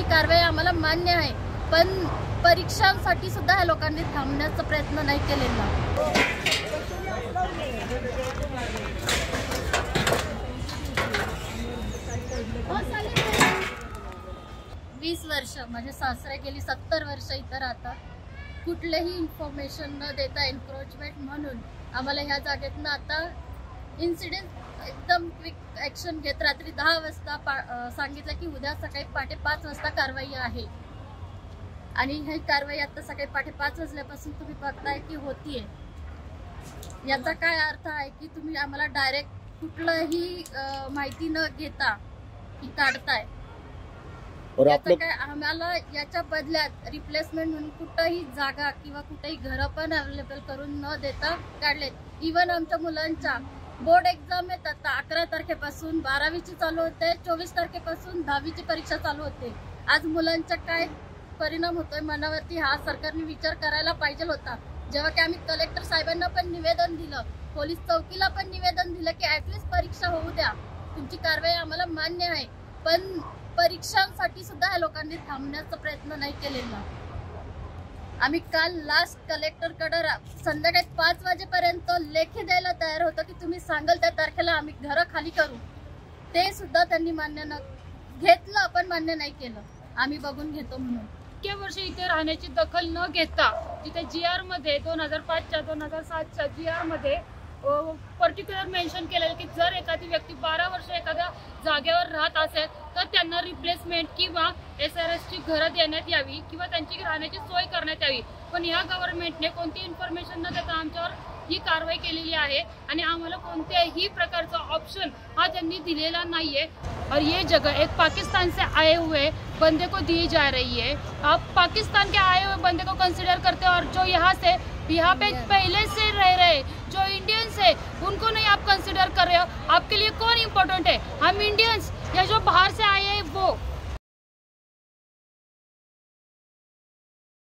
तुमची कारवाई आम्हाला मान्य आहे, पण परीक्षांसाठी सुद्धा ह्या लोकांनी थांबण्याचा प्रयत्न नाही केलेला. 20 वर्ष म्हणजे सासरे गेली 70 वर्ष इथं राहतात. कुठलेही इन्फॉर्मेशन न देता एन्क्रोचमेंट म्हणून आम्हाला ह्या जागेतनं आता इन्सिडेंट एकदम क्विक ॲक्शन घेत रात्री 10 वाजता सांगितलं की उद्या सकाळी पहाटे 5 वाजता कारवाई आहे. आणि ही कारवाई आता सकाळी पहाटे 5 वाजल्यापासून तुम्ही बघताय की होतीये. याचा काय अर्थ आहे की तुम्ही आम्हाला डायरेक्ट कुठलंही माहिती न घेता ही काढताय. याचा काय आम्हाला याच्या बदल्यात रिप्लेसमेंट म्हणून कुठंही जागा किंवा कुठेही घरं पण अवेलेबल करून न देता काढलेत. इव्हन आमच्या मुलांच्या बोर्ड एक्झाम आहेत आता 11 तारखेपासून, 12वीची चालू होते, 24 तारखेपासून 10वीची परीक्षा चालू होते. आज मुलांचा काय परिणाम होतोय मनावरती हा सरकारने विचार करायला पाहिजे होता. जेव्हा की आम्ही कलेक्टर साहेबांना पण निवेदन दिलं, पोलीस चौकीला पण निवेदन दिलं की ऍटलीस्ट परीक्षा होऊ द्या, तुमची कारवाई आम्हाला मान्य आहे, पण परीक्षांसाठी सुद्धा ह्या लोकांनी थांबण्याचा प्रयत्न नाही केलेला. आम्ही काल लास्ट कलेक्टरकडे संध्याकाळी 5 वाजेपर्यंत लेखी द्यायला तयार होतो की तुम्ही सांगाल त्या तारखेला आम्ही घरं खाली करू. ते सुद्धा त्यांनी मान्य न घेतलं, पण मान्य नाही केलं. आम्ही बघून घेतो म्हणून इतक्या वर्ष इथे राहण्याची दखल न घेता तिथे GR मध्ये 2005च्या 2007च्या GR मध्ये पर्टिक्युलर मेन्शन केलेलं की जर एखादी व्यक्ती 12 वर्ष एखाद्या जागेवर राहत असेल तर त्यांना रिप्लेसमेंट किंवा SRSची घरं देण्यात यावी किंवा त्यांची राहण्याची सोय करण्यात यावी. पण या गव्हर्नमेंटने कोणती इन्फॉर्मेशन न देता आमच्यावर ही कारवाई केलेली आहे आणि आम्हाला कोणत्याही प्रकारचा ऑप्शन हा त्यांनी दिलेला नाहीये. और ये जगह एक पाकिस्तान से आए हुए बंदे को दी जा रही है. आप पाकिस्तान के आए हुए बंदे को कंसिडर करते हो और जो यहाँ पे पहले से रह रहे जो इंडियंस है उनको नहीं आप कंसिडर कर रहे हो. आपके लिए कौन इम्पोर्टेंट है, हम इंडियंस या जो